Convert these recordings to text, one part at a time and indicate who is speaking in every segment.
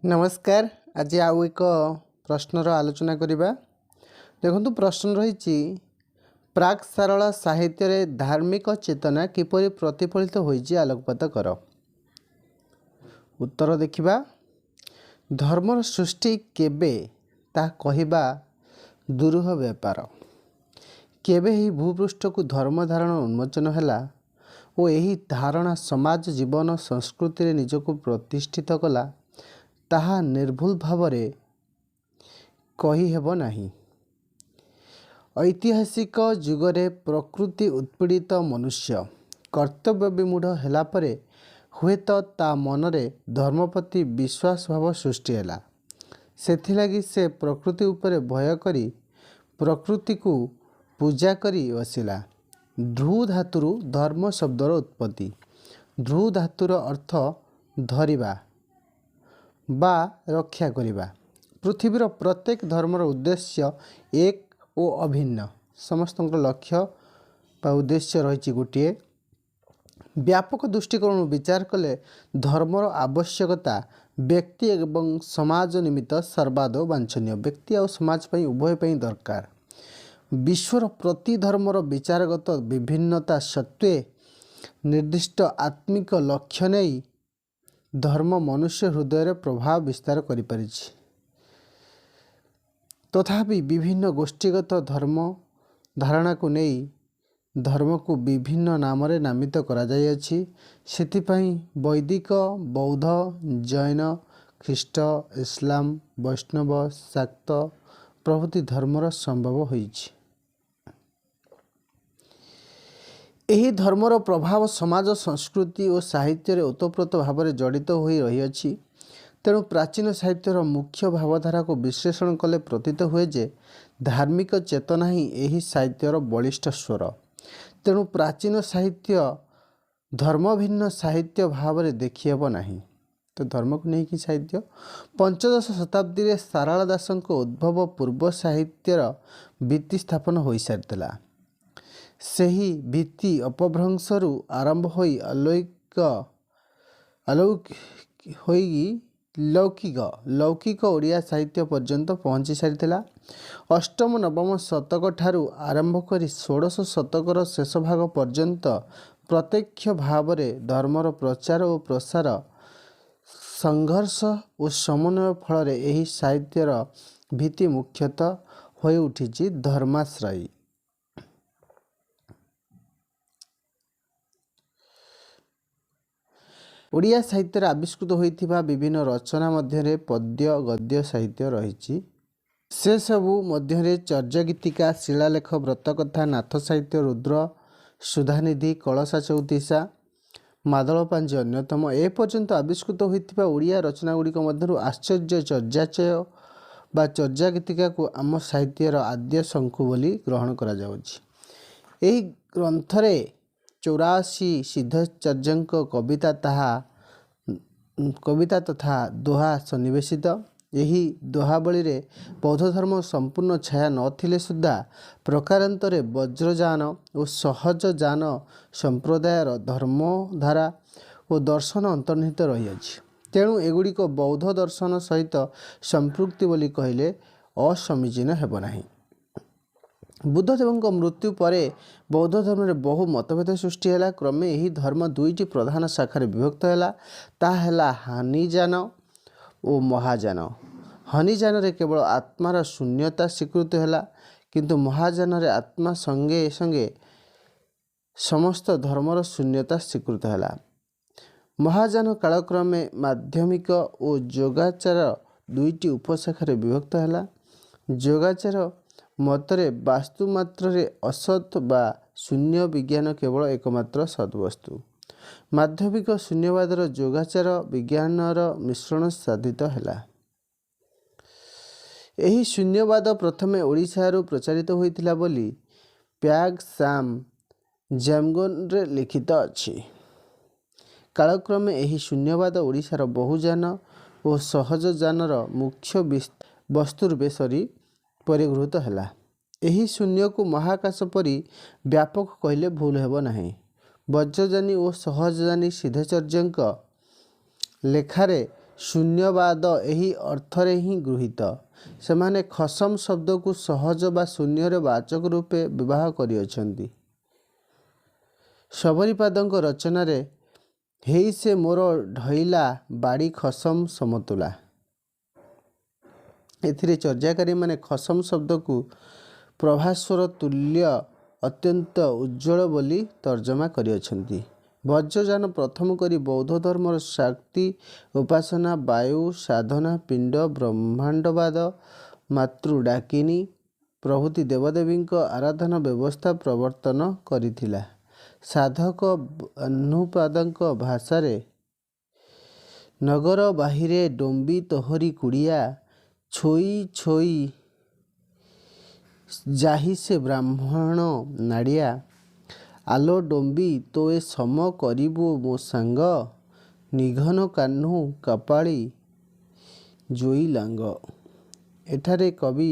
Speaker 1: नमस्कार। आज आउ एक प्रश्नर आलोचना करिबा। देखंतु प्रश्न रही प्राक सारला साहित्य रे धार्मिक चेतना किपरि प्रतिफलित होइछि आलोकपात कर। उत्तर देखिबा। धर्मर सृष्टि केबे ता कहिबा दुरूह व्यापार। केबे ही भूपृष्ठ को धर्म धारण उन्मोचन हैला ओ एही धारणा समाज जीवन संस्कृति रे निजको प्रतिष्ठित कला ताहा निर्भुल भावरे कही हेब नाही। ऐतिहासिक जुगरे प्रकृति उत्पीड़ित मनुष्य कर्तव्य विमूढ़ हैला परे हुएत ता मनरे धर्म प्रति विश्वास भाव सृष्टि हैला। सेथिलागि से प्रकृति उपरे भय करी प्रकृति को पूजा करी बसिला। ध्रु धातुरु धर्म शब्दर उत्पत्ति। ध्रु धातुर अर्थ धरिबा बा रक्षा करिबा। पृथ्वीर प्रत्येक धर्मर उद्देश्य एक ओ अभिन्न। समस्त लक्ष्य बा उद्देश्य रही गोटे। व्यापक दृष्टिकोण विचार कले धर्मर आवश्यकता व्यक्ति एवं समाज निमित्त सर्वादौ वांछनीय। व्यक्ति और समाज पई उभय पई दरकार। विश्वर प्रति धर्मर विचारगत विभिन्नता सत्वे निर्दिष्ट आत्मिक लक्ष्य नहीं धर्म मनुष्य हृदय रे प्रभाव विस्तार करि परिछि। तथापि विभिन्न गोष्ठीगत धर्म धारणा को नहीं धर्म को विभिन्न नाम रे नामित करा जाय अछि। सेथिपई वैदिक बौद्ध जैन ख्रीष्ट इस्लाम वैष्णव शाक्त प्रभृति धर्मर संभव होइछि। एही धर्मर प्रभाव समाज संस्कृति और साहित्य ओतप्रोत भाव में जड़ित हो रही अछि। तेणु प्राचीन साहित्यर मुख्य भावधारा को विश्लेषण कले प्रतीत हुए जे धार्मिक चेतना ही एही साहित्यर बलिष्ठ स्वर। तेणु प्राचीन साहित्य धर्म भिन्न साहित्य भाव में देखिहेब नाही। तो धर्म को नहीं कि साहित्य पंचदश शताब्दी रे सारला दासଙ୍କ उद्भव पूर्व साहित्यर भित्ति स्थापन हो सारितला। सही भित्ति अपभ्रंशरू आरंभ होई लौकिक ओडिया साहित्य पर्यंत पहुंची सारितला। अष्टम नवम शतक ठारू आरंभ करी षोडश शतकर शेष भाग पर्यंत प्रत्यक्ष भाव में धर्मर प्रचार और प्रसार संघर्ष और समन्वय फल एही साहित्यर भित्ति मुख्यतः होई उठिछि धर्माश्रयी। ओडिया साहित्य आविष्कृत होइथिबा विभिन्न रचना मध्य पद्य गद्य साहित्य रही। से सबु मध्य चर्यागीतिका शिलालेख व्रतकथा नाथ साहित्य रुद्र सुधानिधि कलशा चौतीसा मादल पांजी अन्यतम। एपर्यंत आविष्कृत होइथिबा ओडिया रचना गुड़िक मध्यरु आश्चर्य चर्याचय बा चर्यागीतिका को आम साहित्यर आद्य शंकु बोली ग्रहण करा जाउछि। एही ग्रंथरे 84 सिद्धाचार्यଙ୍କ कविता तथा दोहा सन्निवेशित। यही दोहावली रे बौद्ध धर्म संपूर्ण छाया नथिले सुद्धा प्रकारांतरे वज्रजान और सहजजान संप्रदायर धर्मधारा और दर्शन अंतर्निहित रही अछि। तेणु एगुड़िक बौद्ध दर्शन सहित संपृक्ति बोली कहले असमीचीन हेब नाही। बुद्धदेवଙ୍କ मृत्यु परे बौद्ध धर्म रे बहु मतभेद सृष्टि हैला। क्रमे यही धर्म दुईटी प्रधान शाखार विभक्त हैला। ताहा हैला हानिजान और महाजान। हानिजान रे केवल आत्मार शून्यता स्वीकृत हैला किंतु महाजान रे आत्मा संगे संगे समस्त धर्मर शून्यता स्वीकृत हैला। महाजान कालक्रमे माध्यमिक और योगाचार दुईटी उपशाखार विभक्त हैला। योगाचार मतरे वास्तु मात्र रे असत बा शून्य विज्ञान केवल एकमात्र सद्वस्तु। माध्यमिक शून्यवादर योगाचार विज्ञानर मिश्रण साधित हैला। एही शून्यवाद प्रथमे ओडिशारू प्रचारित होइथिला बोली प्याग साम जैमगन रे लिखित अछि। कालक्रमे एही शून्यवाद ओडिशार बहुजान और सहजजानर मुख्य वस्तुरूपे सरी परिगृहित हैला। एही शून्य को महाकाश परी व्यापक कहले भूल हेब नाही। वज्रजानी और सहजजानी सिद्धाचार्यଙ୍କ लेखारे ଶୂନ୍ୟବାଦ ଏହି ଅର୍ଥରେ ହିଁ ଗୃହୀତ। ସେମାନେ ଖସମ୍ ଶବ୍ଦକୁ ସହଜ ବା ଶୂନ୍ୟର ବାଚକ ରୂପେ ବ୍ୟବହାର କରିଅଛନ୍ତି। ଶବରୀପାଦଙ୍କ ରଚନାରେ ହେଇ ସେ ମୋର ଢଇଲା ବାଡ଼ି ଖସମ୍ ସମତୁଲା, ଏଥିରେ ଚର୍ଯ୍ୟାକାରୀମାନେ ଖସମ୍ ଶବ୍ଦକୁ ପ୍ରଭାସ୍ୱର ତୁଲ୍ୟ ଅତ୍ୟନ୍ତ ଉଜ୍ଜ୍ୱଳ ବୋଲି ତର୍ଜମା କରିଅଛନ୍ତି। ବଜ୍ରଯାନ ପ୍ରଥମ କରି ବୌଦ୍ଧ ଧର୍ମର ଶକ୍ତି ଉପାସନା, ବାୟୁ ସାଧନା, ପିଣ୍ଡ ବ୍ରହ୍ମାଣ୍ଡବାଦ, ମାତୃଡାକିନୀ ପ୍ରଭୃତି ଦେବଦେବୀଙ୍କ ଆରାଧନା ବ୍ୟବସ୍ଥା ପ୍ରବର୍ତ୍ତନ କରିଥିଲା। ସାଧକ ବାହ୍ନୁପାଦଙ୍କ ଭାଷାରେ ନଗର ବାହିରେ ଡମ୍ବି ତୋହରି କୁଡ଼ିଆ, ଛୋଇ ଛୋଇ ଯାହି ସେ ବ୍ରାହ୍ମଣ ନାଡ଼ିଆ, ଆଲୋ ଡମ୍ବି ତୋଏ ସମ କରିବୁ ମୋ ସାଙ୍ଗ, ନିଘନ କାହ୍ନୁ କପାଳି ଜୋଇ ଲାଙ୍ଗ। ଏଠାରେ କବି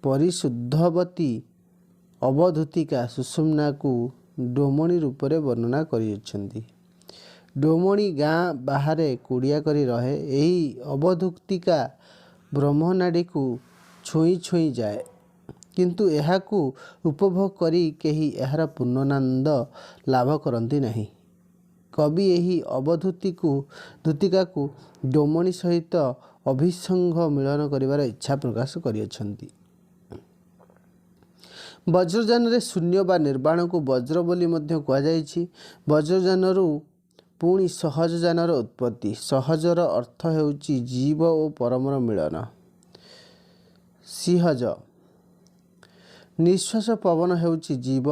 Speaker 1: ପରିଶୁଦ୍ଧବତୀ ଅବଧୂତିକା ସୁଷୁମ୍ନାକୁ ଡୋମଣି ରୂପରେ ବର୍ଣ୍ଣନା କରିଅଛନ୍ତି। ଡୋମଣି ଗାଁ ବାହାରେ କୁଡ଼ିଆ କରି ରହେ। ଏହି ଅବଧୂତିକା ବ୍ରହ୍ମନାଡ଼ୀକୁ ଛୁଇଁ ଛୁଇଁ ଯାଏ, କିନ୍ତୁ ଏହାକୁ ଉପଭୋଗ କରି କେହି ଏହାର ପୂର୍ଣ୍ଣାନନ୍ଦ ଲାଭ କରନ୍ତି ନାହିଁ। କବି ଏହି ଅବଧୂତିକାକୁ ଡୋମଣି ସହିତ ଅଭିସଙ୍ଗ ମିଳନ କରିବାର ଇଚ୍ଛା ପ୍ରକାଶ କରିଅଛନ୍ତି। ବଜ୍ରଯାନରେ ଶୂନ୍ୟ ବା ନିର୍ବାଣକୁ ବଜ୍ର ବୋଲି ମଧ୍ୟ କୁହାଯାଇଛି। ବଜ୍ରଯାନରୁ ପୁଣି ସହଜଯାନର ଉତ୍ପତ୍ତି। ସହଜର ଅର୍ଥ ହେଉଛି ଜୀବ ଓ ପରମର ମିଳନ। ସିହଜ ନିଃଶ୍ୱାସ ପବନ ହେଉଛି ଜୀବ,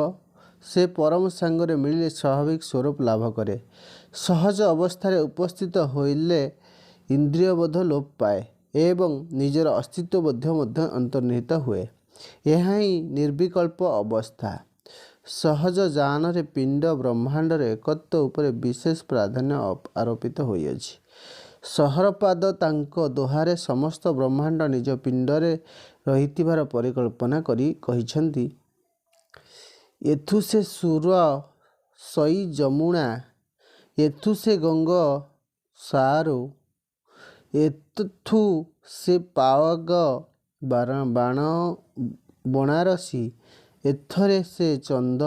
Speaker 1: ସେ ପରମ ସାଙ୍ଗରେ ମିଳିଲେ ସ୍ୱାଭାବିକ ସ୍ୱରୂପ ଲାଭ କରେ। ସହଜ ଅବସ୍ଥାରେ ଉପସ୍ଥିତ ହୋଇଲେ ଇନ୍ଦ୍ରିୟବୋଧ ଲୋପ ପାଏ ଏବଂ ନିଜର ଅସ୍ତିତ୍ୱ ବୋଧ ମଧ୍ୟ ଅନ୍ତର୍ନିହିତ ହୁଏ। ଏହା ହିଁ ନିର୍ବିକଳ୍ପ ଅବସ୍ଥା। ସହଜ ଯାନରେ ପିଣ୍ଡ ବ୍ରହ୍ମାଣ୍ଡର ଏକତ୍ୱ ଉପରେ ବିଶେଷ ପ୍ରାଧାନ୍ୟ ଆରୋପିତ ହୋଇଅଛି। ଶବରପାଦ ତାଙ୍କ ଦୋହାରେ ସମସ୍ତ ବ୍ରହ୍ମାଣ୍ଡ ନିଜ ପିଣ୍ଡରେ ରହିଥିବାର ପରିକଳ୍ପନା କରି କହିଛନ୍ତି, ଏଥୁ ସେ ସୁର ସଇ ଯମୁଣା, ଏଥୁ ସେ ଗଙ୍ଗ ସାରୁ, ଏଥୁ ସେ ପାୱଗ ବଣାରସୀ, ଏଥରେ ସେ ଚନ୍ଦ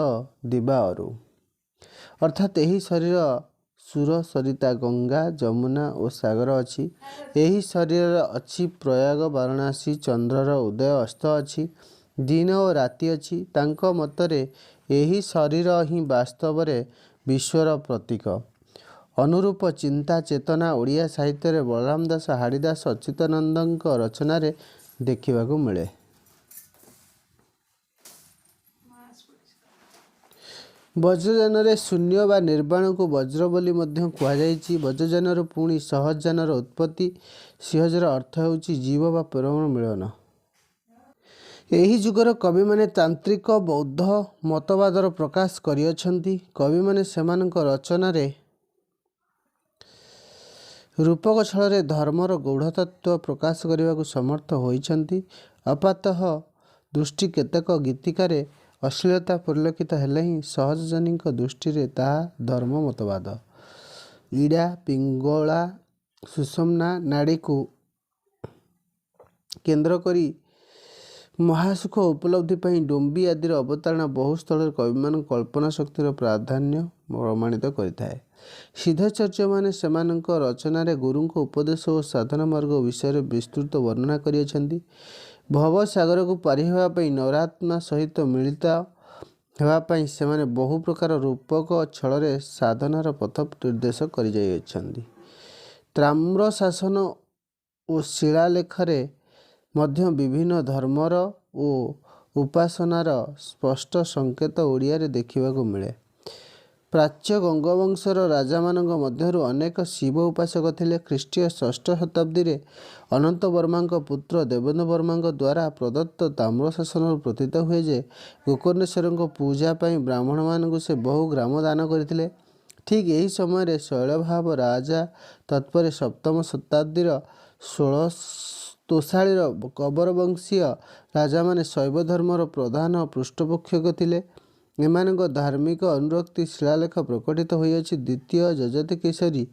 Speaker 1: ଦିବାଅରୁ। ଅର୍ଥାତ୍ ଏହି ଶରୀର ସୁର, ସରିତା, ଗଙ୍ଗା, ଯମୁନା ଓ ସାଗର ଅଛି। ଏହି ଶରୀରରେ ଅଛି ପ୍ରୟାଗ, ବାରାଣସୀ, ଚନ୍ଦ୍ରର ଉଦୟ ଅସ୍ତ ଅଛି, ଦିନ ଓ ରାତି ଅଛି। ତାଙ୍କ ମତରେ ଏହି ଶରୀର ହିଁ ବାସ୍ତବରେ ବିଶ୍ୱର ପ୍ରତୀକ। ଅନୁରୂପ ଚିନ୍ତା ଚେତନା ଓଡ଼ିଆ ସାହିତ୍ୟରେ ବଳରାମ ଦାସ, ହାଡ଼ିଦାସ, ଅଚ୍ୟୁତାନନ୍ଦଙ୍କ ରଚନାରେ ଦେଖିବାକୁ ମିଳେ। ବଜ୍ରଯାନରେ ଶୂନ୍ୟ ବା ନିର୍ବାଣକୁ ବଜ୍ର ବୋଲି ମଧ୍ୟ କୁହାଯାଇଛି। ବଜ୍ରଯାନରୁ ପୁଣି ସହଜଯାନର ଉତ୍ପତ୍ତି। ସିହଜର ଅର୍ଥ ହେଉଛି ଜୀବ ବା ପରମର ମିଳନ। ଏହି ଯୁଗର କବିମାନେ ତାନ୍ତ୍ରିକ ବୌଦ୍ଧ ମତବାଦର ପ୍ରକାଶ କରିଅଛନ୍ତି। କବିମାନେ ସେମାନଙ୍କ ରଚନାରେ ରୂପକ ଛଳରେ ଧର୍ମର ଗୂଢ଼ତତ୍ତ୍ୱ ପ୍ରକାଶ କରିବାକୁ ସମର୍ଥ ହୋଇଛନ୍ତି। ଆପାତଃ ଦୃଷ୍ଟି କେତେକ ଗୀତିକାରେ ଅଶ୍ଳୀଳତା ପରିଲକ୍ଷିତ ହେଲେ ହିଁ ସହଜଜନୀଙ୍କ ଦୃଷ୍ଟିରେ ତାହା ଧର୍ମ ମତବାଦ। ଇଡ଼ା ପିଙ୍ଗଳା ସୁଷୁମ୍ନା ନାଡ଼ୀକୁ କେନ୍ଦ୍ର କରି ମହାସୁଖ ଉପଲବ୍ଧି ପାଇଁ ଡମ୍ବି ଆଦିର ଅବତାରଣା ବହୁ ସ୍ଥଳରେ କବିମାନଙ୍କ କଳ୍ପନା ଶକ୍ତିର ପ୍ରାଧାନ୍ୟ ପ୍ରମାଣିତ କରିଥାଏ। ସିଦ୍ଧାଚାର୍ଯ୍ୟମାନେ ସେମାନଙ୍କ ରଚନାରେ ଗୁରୁଙ୍କ ଉପଦେଶ ଓ ସାଧନା ମାର୍ଗ ବିଷୟରେ ବିସ୍ତୃତ ବର୍ଣ୍ଣନା କରିଅଛନ୍ତି। ଭବସାଗରକୁ ପାରି ହେବା ପାଇଁ ନରାତ୍ମା ସହିତ ମିଳିତ ହେବା ପାଇଁ ସେମାନେ ବହୁ ପ୍ରକାର ରୂପକ ଛଳରେ ସାଧନାର ପଥ ନିର୍ଦ୍ଦେଶ କରିଯାଇଅଛନ୍ତି। ତାମ୍ରଶାସନ ଓ ଶିଳାଲେଖରେ ମଧ୍ୟ ବିଭିନ୍ନ ଧର୍ମର ଓ ଉପାସନାର ସ୍ପଷ୍ଟ ସଂକେତ ଓଡ଼ିଆରେ ଦେଖିବାକୁ ମିଳେ। ପ୍ରାଚ୍ୟ ଗଙ୍ଗବଂଶର ରାଜାମାନଙ୍କ ମଧ୍ୟରୁ ଅନେକ ଶିବ ଉପାସକ ଥିଲେ। ଖ୍ରୀଷ୍ଟୀୟ ଷଷ୍ଠ ଶତାବ୍ଦୀରେ ଅନନ୍ତ ବର୍ମାଙ୍କ ପୁତ୍ର ଦେବେନ୍ଦ୍ର ବର୍ମାଙ୍କ ଦ୍ୱାରା ପ୍ରଦତ୍ତ ତାମ୍ରଶାସନରୁ ପ୍ରତୀତ ହୁଏ ଯେ ଗୋକର୍ଣ୍ଣେଶ୍ୱରଙ୍କ ପୂଜା ପାଇଁ ବ୍ରାହ୍ମଣମାନଙ୍କୁ ସେ ବହୁ ଗ୍ରାମ ଦାନ କରିଥିଲେ। ଠିକ୍ ଏହି ସମୟରେ ଶୈଳଭାବ ରାଜା ତତ୍ପରେ ସପ୍ତମ ଶତାବ୍ଦୀର ତୋଷାଳୀର କବରବଂଶୀୟ ରାଜାମାନେ ଶୈବ ଧର୍ମର ପ୍ରଧାନ ପୃଷ୍ଠପୋଷକ ଥିଲେ। ଏମାନଙ୍କ ଧାର୍ମିକ ଅନୁରକ୍ତି ଶିଳାଲେଖ ପ୍ରକଟିତ ହୋଇଅଛି। ଦ୍ୱିତୀୟ ଯଯାତି କେଶରୀ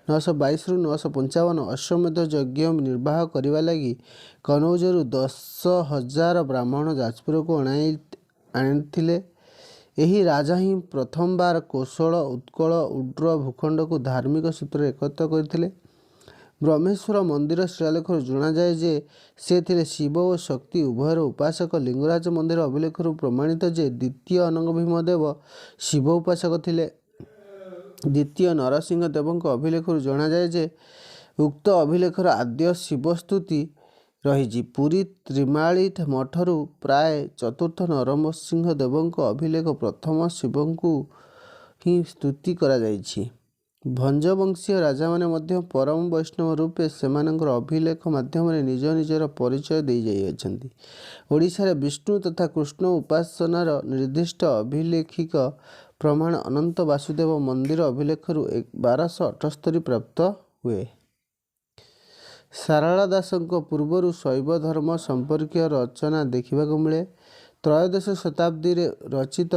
Speaker 1: 922 ରୁ 955 ଅଶ୍ୱମେଧ ଯଜ୍ଞ ନିର୍ବାହ କରିବା ଲାଗି କନୌଜରୁ 10,000 ବ୍ରାହ୍ମଣ ଯାଜପୁରକୁ ଆଣିଥିଲେ। ଏହି ରାଜା ହିଁ ପ୍ରଥମବାର କୋଶଳ, ଉତ୍କଳ, ଉଡ୍ର ଭୂଖଣ୍ଡକୁ ଧାର୍ମିକ ସୂତ୍ରରେ ଏକତ୍ର କରିଥିଲେ। ବ୍ରହ୍ମେଶ୍ୱର ମନ୍ଦିର ଶିଳାଲେଖରୁ ଜଣାଯାଏ ଯେ ସେ ଥିଲେ ଶିବ ଓ ଶକ୍ତି ଉଭୟର ଉପାସକ। ଲିଙ୍ଗରାଜ ମନ୍ଦିର ଅଭିଲେଖରୁ ପ୍ରମାଣିତ ଯେ ଦ୍ୱିତୀୟ ଅନଙ୍ଗ ଭୀମ ଦେବ ଶିବ ଉପାସକ ଥିଲେ। ଦ୍ୱିତୀୟ ନରସିଂହ ଦେବଙ୍କ ଅଭିଲେଖରୁ ଜଣାଯାଏ ଯେ ଉକ୍ତ ଅଭିଲେଖର ଆଦ୍ୟ ଶିବସ୍ତୁତି ରହିଛି। ପୁରୀ ତ୍ରିମାଳି ମଠରୁ ପ୍ରାୟ ଚତୁର୍ଥ ନରସିଂହ ଦେବଙ୍କ ଅଭିଲେଖ ପ୍ରଥମ ଶିବଙ୍କୁ ହିଁ ସ୍ତୁତି କରାଯାଇଛି। ଭଞ୍ଜବଂଶୀୟ ରାଜାମାନେ ମଧ୍ୟ ପରମ ବୈଷ୍ଣବ ରୂପେ ସେମାନଙ୍କର ଅଭିଲେଖ ମାଧ୍ୟମରେ ନିଜ ନିଜର ପରିଚୟ ଦେଇଯାଇଅଛନ୍ତି। ଓଡ଼ିଶାରେ ବିଷ୍ଣୁ ତଥା କୃଷ୍ଣ ଉପାସନାର ନିର୍ଦ୍ଦିଷ୍ଟ ଅଭିଲେଖିକ ପ୍ରମାଣ ଅନନ୍ତ ବାସୁଦେବ ମନ୍ଦିର ଅଭିଲେଖରୁ 1278 ପ୍ରାପ୍ତ ହୁଏ। ସାରଳା ଦାସଙ୍କ ପୂର୍ବରୁ ଶୈବ ଧର୍ମ ସମ୍ପର୍କୀୟ ରଚନା ଦେଖିବାକୁ ମିଳେ। ତ୍ରୟୋଦଶ ଶତାବ୍ଦୀରେ ରଚିତ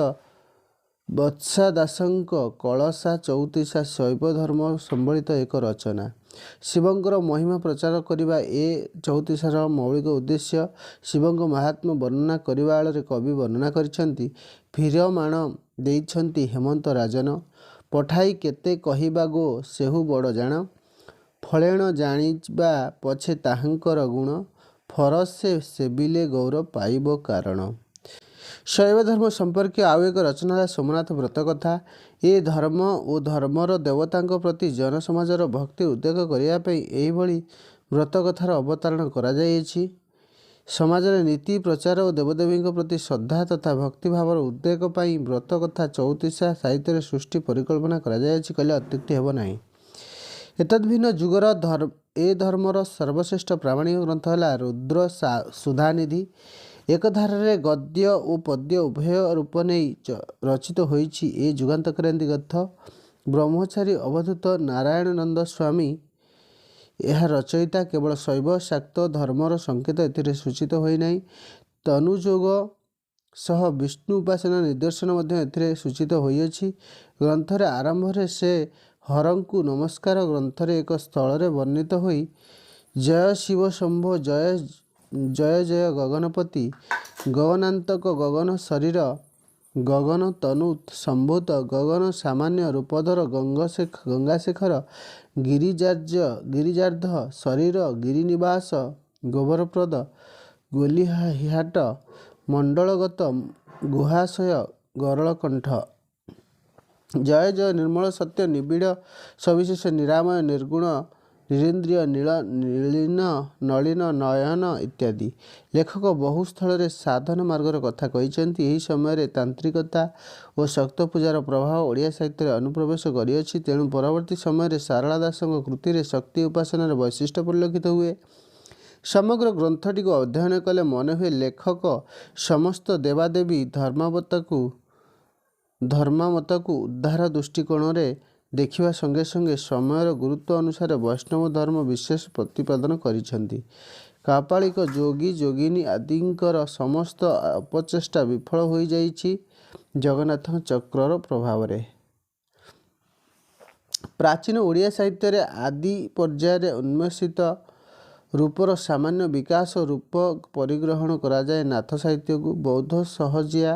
Speaker 1: ବତ୍ସା ଦାସଙ୍କ କଳସା ଚଉତିଶା ଶୈବ ଧର୍ମ ସମ୍ବଳିତ ଏକ ରଚନା। ଶିବଙ୍କର ମହିମା ପ୍ରଚାର କରିବା ଏ ଚଉତିଶାର ମୌଳିକ ଉଦ୍ଦେଶ୍ୟ। ଶିବଙ୍କ ମାହାତ୍ମ୍ୟ ବର୍ଣ୍ଣନା କରିବା ଆଳରେ କବି ବର୍ଣ୍ଣନା କରିଛନ୍ତି। ଫିରମାଣ ଦେଇଛନ୍ତି ହେମନ୍ତ ରାଜନ, ପଠାଇ କେତେ କହିବା ଗୋ ସେହୁ ବଡ଼ ଜାଣ, ଫଳେଣ ଜାଣିବା ପଛେ ତାହାଙ୍କର ଗୁଣ, ଫରସେ ସେବିଲେ ଗୌର ପାଇବ କାରଣ। ଶୈବ ଧର୍ମ ସମ୍ପର୍କୀୟ ଆଉ ଏକ ରଚନା ହେଲା ସୋମନାଥ ବ୍ରତ କଥା। ଏ ଧର୍ମ ଓ ଧର୍ମର ଦେବତାଙ୍କ ପ୍ରତି ଜନସମାଜର ଭକ୍ତି ଉଦ୍ରେକ କରିବା ପାଇଁ ଏହିଭଳି ବ୍ରତ କଥାର ଅବତାରଣ କରାଯାଇଅଛି। ସମାଜରେ ନୀତି ପ୍ରଚାର ଓ ଦେବଦେବୀଙ୍କ ପ୍ରତି ଶ୍ରଦ୍ଧା ତଥା ଭକ୍ତିଭାବର ଉଦ୍ରେକ ପାଇଁ ବ୍ରତ କଥା ଚଉତିଶା ସାହିତ୍ୟରେ ସୃଷ୍ଟି ପରିକଳ୍ପନା କରାଯାଇଅଛି କହିଲେ ଅତ୍ୟୁକ୍ତି ହେବ ନାହିଁ। ଏତଦ୍ଭିନ୍ନ ଯୁଗର ଏ ଧର୍ମର ସର୍ବଶ୍ରେଷ୍ଠ ପ୍ରାମାଣିକ ଗ୍ରନ୍ଥ ହେଲା ରୁଦ୍ର ସୁଧାନିଧି। ଏକଧାରାରେ ଗଦ୍ୟ ଓ ପଦ୍ୟ ଉଭୟ ରୂପ ନେଇ ରଚିତ ହୋଇଛି ଏ ଯୁଗାନ୍ତକାରୀ ଗ୍ରନ୍ଥ। ବ୍ରହ୍ମଚାରୀ ଅବଧୂତ ନାରାୟଣାନନ୍ଦ ସ୍ୱାମୀ ଏହା ରଚୟିତା। କେବଳ ଶୈବ ଶାକ୍ତ ଧର୍ମର ସଂକେତ ଏଥିରେ ସୂଚିତ ହୋଇନାହିଁ। ତନୁଯୋଗ ସହ ବିଷ୍ଣୁ ଉପାସନା ନିଦର୍ଶନ ମଧ୍ୟ ଏଥିରେ ସୂଚିତ ହୋଇଅଛି। ଗ୍ରନ୍ଥରେ ଆରମ୍ଭରେ ସେ ହରଙ୍କୁ ନମସ୍କାର ଗ୍ରନ୍ଥରେ ଏକ ସ୍ଥଳରେ ବର୍ଣ୍ଣିତ ହୋଇ ଜୟ ଶିବ ଶମ୍ଭୋ ଜୟ ଜୟ ଜୟ ଗଗନପତି, ଗଗନାନ୍ତକ ଗଗନ ଶରୀର, ଗଗନ ତନୁ ସମ୍ଭୂତ, ଗଗନ ସାମାନ୍ୟ ରୂପଧର, ଗଙ୍ଗାଶେଖର, ଗିରିଜାର୍ଦ୍ଧ ଶରୀର, ଗିରିନିବାସ, ଗୋବରପ୍ରଦ, ଗୋଲିହାଟ, ମଣ୍ଡଳଗତ, ଗୁହାଶୟ, ଗରଳକଣ୍ଠ। ଜୟ ଜୟ ନିର୍ମଳ ସତ୍ୟ, ନିବିଡ଼ ସବିଶେଷ, ନିରାମୟ, ନିର୍ଗୁଣ, ନିରିନ୍ଦ୍ରିୟ, ନୀଳିନ ନଳିନ ନୟନ ଇତ୍ୟାଦି। ଲେଖକ ବହୁ ସ୍ଥଳରେ ସାଧନ ମାର୍ଗର କଥା କହିଛନ୍ତି। ଏହି ସମୟରେ ତାନ୍ତ୍ରିକତା ଓ ଶକ୍ତ ପୂଜାର ପ୍ରଭାବ ଓଡ଼ିଆ ସାହିତ୍ୟରେ ଅନୁପ୍ରବେଶ କରିଅଛି। ତେଣୁ ପରବର୍ତ୍ତୀ ସମୟରେ ସାରଳା ଦାସଙ୍କ କୃତିରେ ଶକ୍ତି ଉପାସନାର ବୈଶିଷ୍ଟ୍ୟ ପରିଲକ୍ଷିତ ହୁଏ। ସମଗ୍ର ଗ୍ରନ୍ଥଟିକୁ ଅଧ୍ୟୟନ କଲେ ମନେହୁଏ ଲେଖକ ସମସ୍ତ ଦେବାଦେବୀ ଧର୍ମାମତକୁ ଉଦ୍ଧାର ଦୃଷ୍ଟିକୋଣରେ ଦେଖିବା ସଙ୍ଗେ ସଙ୍ଗେ ସମୟର ଗୁରୁତ୍ୱ ଅନୁସାରେ ବୈଷ୍ଣବ ଧର୍ମ ବିଶେଷ ପ୍ରତିପାଦନ କରିଛନ୍ତି। କାପାଳିକ ଯୋଗୀ ଯୋଗିନୀ ଆଦିଙ୍କର ସମସ୍ତ ଅପଚେଷ୍ଟା ବିଫଳ ହୋଇଯାଇଛି ଜଗନ୍ନାଥଙ୍କ ଚକ୍ରର ପ୍ରଭାବରେ। ପ୍ରାଚୀନ ଓଡ଼ିଆ ସାହିତ୍ୟରେ ଆଦି ପର୍ଯ୍ୟାୟରେ ଉନ୍ମେଷିତ ରୂପର ସାମାନ୍ୟ ବିକାଶ ରୂପ ପରିଗ୍ରହଣ କରାଯାଏ ନାଥ ସାହିତ୍ୟକୁ। ବୌଦ୍ଧ ସହଜିଆ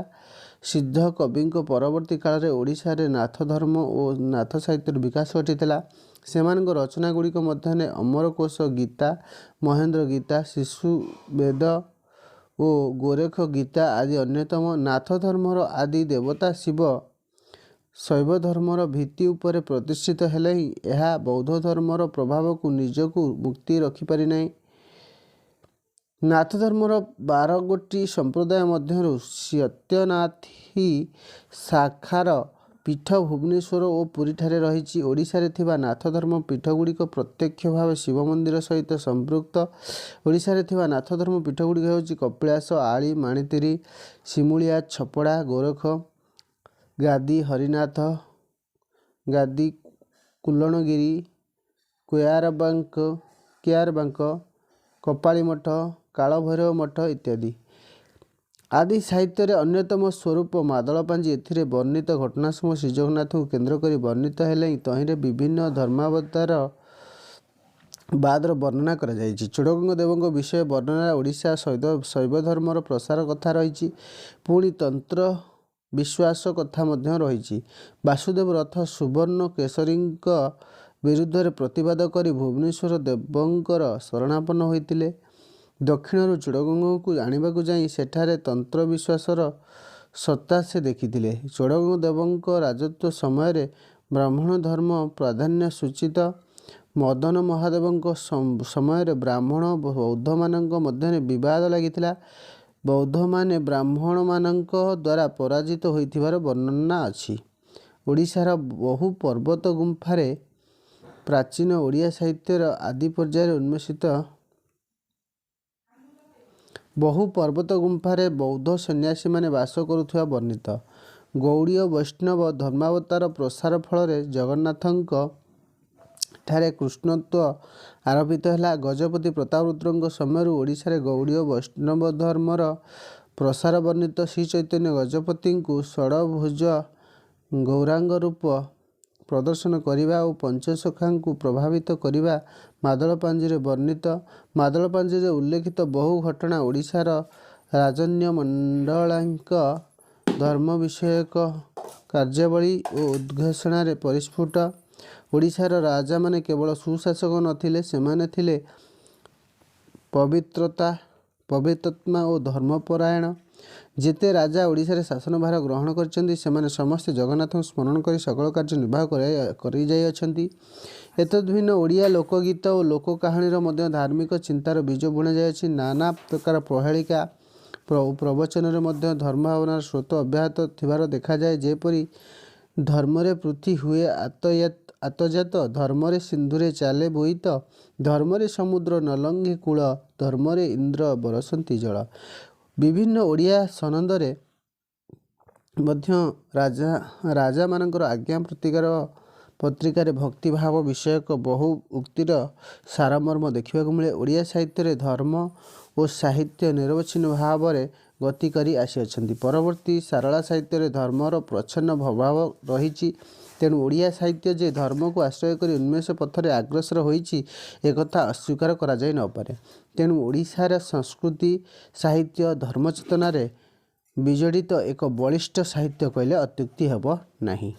Speaker 1: ସିଦ୍ଧ କବିଙ୍କ ପରବର୍ତ୍ତୀ କାଳରେ ଓଡ଼ିଶାରେ ନାଥ ଧର୍ମ ଓ ନାଥ ସାହିତ୍ୟର ବିକାଶ ଘଟିଥିଲା। ସେମାନଙ୍କ ରଚନା ଗୁଡ଼ିକ ମଧ୍ୟରେ ଅମରକୋଷ ଗୀତା, ମହେନ୍ଦ୍ର ଗୀତା, ଶିଶୁବେଦ ଓ ଗୋରେଖ ଗୀତା ଆଦି ଅନ୍ୟତମ। ନାଥ ଧର୍ମର ଆଦି ଦେବତା ଶିବ ଶୈବ ଧର୍ମର ଭିତ୍ତି ଉପରେ ପ୍ରତିଷ୍ଠିତ ହେଲେ ହିଁ ଏହା ବୌଦ୍ଧ ଧର୍ମର ପ୍ରଭାବକୁ ନିଜକୁ ମୁକ୍ତି ରଖିପାରିନାହିଁ। ନାଥ ଧର୍ମର 12ଗୋଟି ସମ୍ପ୍ରଦାୟ ମଧ୍ୟରୁ ସତ୍ୟନାଥୀ ଶାଖାର ପୀଠ ଭୁବନେଶ୍ୱର ଓ ପୁରୀଠାରେ ରହିଛି। ଓଡ଼ିଶାରେ ଥିବା ନାଥ ଧର୍ମ ପୀଠଗୁଡ଼ିକ ପ୍ରତ୍ୟକ୍ଷ ଭାବେ ଶିବ ମନ୍ଦିର ସହିତ ସମ୍ପୃକ୍ତ। ଓଡ଼ିଶାରେ ଥିବା ନାଥ ଧର୍ମ ପୀଠଗୁଡ଼ିକ ହେଉଛି କପିଳାସ, ଆଳି, ମାଣିତିରି, ସିମୁଳିଆ, ଛପଡ଼ା, ଗୋରଖ ଗାଦି, ହରିନାଥ ଗାଦି, କୁଲଣଗିରି, କେୟାରବାଙ୍କ, କପାଳୀ ମଠ, କାଳଭୈରବ ମଠ ଇତ୍ୟାଦି। ଆଦି ସାହିତ୍ୟରେ ଅନ୍ୟତମ ସ୍ୱରୂପ ମାଦଳପାଞ୍ଜି। ଏଥିରେ ବର୍ଣ୍ଣିତ ଘଟଣାসমূହ ଶ୍ରୀଜଗନ୍ନାଥଙ୍କୁ କେନ୍ଦ୍ର କରି ବର୍ଣ୍ଣିତ ହେଲେ ତହିଁରେ ବିଭିନ୍ନ ଧର୍ମାବତାର ବାଦର ବର୍ଣ୍ଣନା କରାଯାଇଛି। ଚୋଡ଼ଗଙ୍ଗ ଦେବଙ୍କ ବିଷୟ ବର୍ଣ୍ଣନାରେ ଓଡ଼ିଶା ଶୈବ ଧର୍ମର ପ୍ରସାର କଥା ରହିଛି। ପୁଣି ତନ୍ତ୍ର ବିଶ୍ୱାସ କଥା ମଧ୍ୟ ରହିଛି। ବାସୁଦେବ ରଥ ସୁବର୍ଣ୍ଣ କେଶରୀଙ୍କ ବିରୁଦ୍ଧରେ ପ୍ରତିବାଦ କରି ଭୁବନେଶ୍ୱର ଦେବଙ୍କର ଶରଣାପନ୍ନ ହୋଇଥିଲେ। ଦକ୍ଷିଣରୁ ଚୋଡ଼ଗଙ୍ଗକୁ ଆଣିବାକୁ ଯାଇ ସେଠାରେ ତନ୍ତ୍ର ବିଶ୍ୱାସର ସତ୍ତା ସେ ଦେଖିଥିଲେ। ଚୋଡ଼ଗଙ୍ଗ ଦେବଙ୍କ ରାଜତ୍ୱ ସମୟରେ ବ୍ରାହ୍ମଣ ଧର୍ମ ପ୍ରାଧାନ୍ୟ ସୂଚିତ। ମଦନ ମହାଦେବଙ୍କ ସମୟରେ ବ୍ରାହ୍ମଣ ବୌଦ୍ଧମାନଙ୍କ ମଧ୍ୟରେ ବିବାଦ ଲାଗିଥିଲା। ବୌଦ୍ଧମାନେ ବ୍ରାହ୍ମଣମାନଙ୍କ ଦ୍ୱାରା ପରାଜିତ ହୋଇଥିବାର ବର୍ଣ୍ଣନା ଅଛି। ଓଡ଼ିଶାର ବହୁ ପର୍ବତ ଗୁମ୍ଫାରେ ପ୍ରାଚୀନ ଓଡ଼ିଆ ସାହିତ୍ୟର ଆଦି ପର୍ଯ୍ୟାୟରେ ଉନ୍ମୋଚିତ ବହୁ ପର୍ବତ ଗୁମ୍ଫାରେ ବୌଦ୍ଧ ସନ୍ନ୍ୟାସୀମାନେ ବାସ କରୁଥିବା ବର୍ଣ୍ଣିତ। ଗୌଡ଼ୀୟ ବୈଷ୍ଣବ ଧର୍ମାବତାର ପ୍ରସାର ଫଳରେ ଜଗନ୍ନାଥଙ୍କ ଠାରେ କୃଷ୍ଣତ୍ୱ ଆରୋପିତ ହେଲା। ଗଜପତି ପ୍ରତାପରୁଦ୍ରଙ୍କ ସମୟରୁ ଓଡ଼ିଶାରେ ଗୌଡ଼ୀୟ ବୈଷ୍ଣବ ଧର୍ମର ପ୍ରସାର ବର୍ଣ୍ଣିତ। ଶ୍ରୀଚୈତନ୍ୟ ଗଜପତିଙ୍କୁ ଷଡ଼ଭୁଜ ଗୌରାଙ୍ଗ ରୂପ ପ୍ରଦର୍ଶନ କରିବା ଓ ପଞ୍ଚସଖାଙ୍କୁ ପ୍ରଭାବିତ କରିବା ମାଦଳପାଞ୍ଜିରେ ବର୍ଣ୍ଣିତ। ମାଦଳପାଞ୍ଜିରେ ଉଲ୍ଲେଖିତ ବହୁ ଘଟଣା ଓଡ଼ିଶାର ରାଜନ୍ୟମଣ୍ଡଳାଙ୍କ ଧର୍ମ ବିଷୟକ କାର୍ଯ୍ୟାବଳୀ ଓ ଉଦ୍ଘୋଷଣାରେ ପରିସ୍ଫୁଟ। ଓଡ଼ିଶାର ରାଜାମାନେ କେବଳ ସୁଶାସକ ନଥିଲେ, ସେମାନେ ଥିଲେ ପବିତ୍ରାତ୍ମା ଓ ଧର୍ମପରାୟଣ। ଯେତେ ରାଜା ଓଡ଼ିଶାରେ ଶାସନଭାର ଗ୍ରହଣ କରିଛନ୍ତି, ସେମାନେ ସମସ୍ତେ ଜଗନ୍ନାଥଙ୍କୁ ସ୍ମରଣ କରି ସକଳ କାର୍ଯ୍ୟ ନିର୍ବାହ କରିଯାଇଅଛନ୍ତି। ଏତଦ୍ଭିନ୍ନ ଓଡ଼ିଆ ଲୋକଗୀତ ଓ ଲୋକ କାହାଣୀର ମଧ୍ୟ ଧାର୍ମିକ ଚିନ୍ତାର ବୀଜ ବୁଣାଯାଇଅଛି। ନାନା ପ୍ରକାର ପ୍ରହେଳିକା ପ୍ରବଚନରେ ମଧ୍ୟ ଧର୍ମ ଭାବନାର ସ୍ରୋତ ଅବ୍ୟାହତ ଥିବାର ଦେଖାଯାଏ। ଯେପରି ଧର୍ମରେ ପୃଥ୍ୱୀ ହୁଏ ଆତଜାତ, ଧର୍ମରେ ସିନ୍ଧୁରେ ଚାଲେ ବୋଇତ, ଧର୍ମରେ ସମୁଦ୍ର ନଲଙ୍ଘେ କୂଳ, ଧର୍ମରେ ଇନ୍ଦ୍ର ବରଷନ୍ତି ଜଳ। ବିଭିନ୍ନ ଓଡ଼ିଆ ସନନ୍ଦରେ ମଧ୍ୟ ରାଜାମାନଙ୍କର ଆଜ୍ଞା ପତ୍ରିକାରେ ଭକ୍ତିଭାବ ବିଷୟକ ବହୁ ଉକ୍ତିର ସାରମର୍ମ ଦେଖିବାକୁ ମିଳେ। ଓଡ଼ିଆ ସାହିତ୍ୟରେ ଧର୍ମ ଓ ସାହିତ୍ୟ ନିରବଚ୍ଛିନ୍ନ ଭାବରେ ଗତି କରି ଆସିଅଛନ୍ତି। ପରବର୍ତ୍ତୀ ସାରଳା ସାହିତ୍ୟରେ ଧର୍ମର ପ୍ରଚ୍ଛନ୍ନ ପ୍ରଭାବ ରହିଛି। ତେଣୁ ଓଡ଼ିଆ ସାହିତ୍ୟ ଯେ ଧର୍ମକୁ ଆଶ୍ରୟ କରି ଉନ୍ମେଷ ପଥରେ ଅଗ୍ରସର ହୋଇଛି, ଏକଥା ଅସ୍ୱୀକାର କରାଯାଇ ନପାରେ। ତେଣୁ ଓଡ଼ିଶାର ସଂସ୍କୃତି ସାହିତ୍ୟ ଧର୍ମଚେତନାରେ ବିଜଡ଼ିତ ଏକ ବଳିଷ୍ଠ ସାହିତ୍ୟ କହିଲେ ଅତ୍ୟୁକ୍ତି ହେବ ନାହିଁ।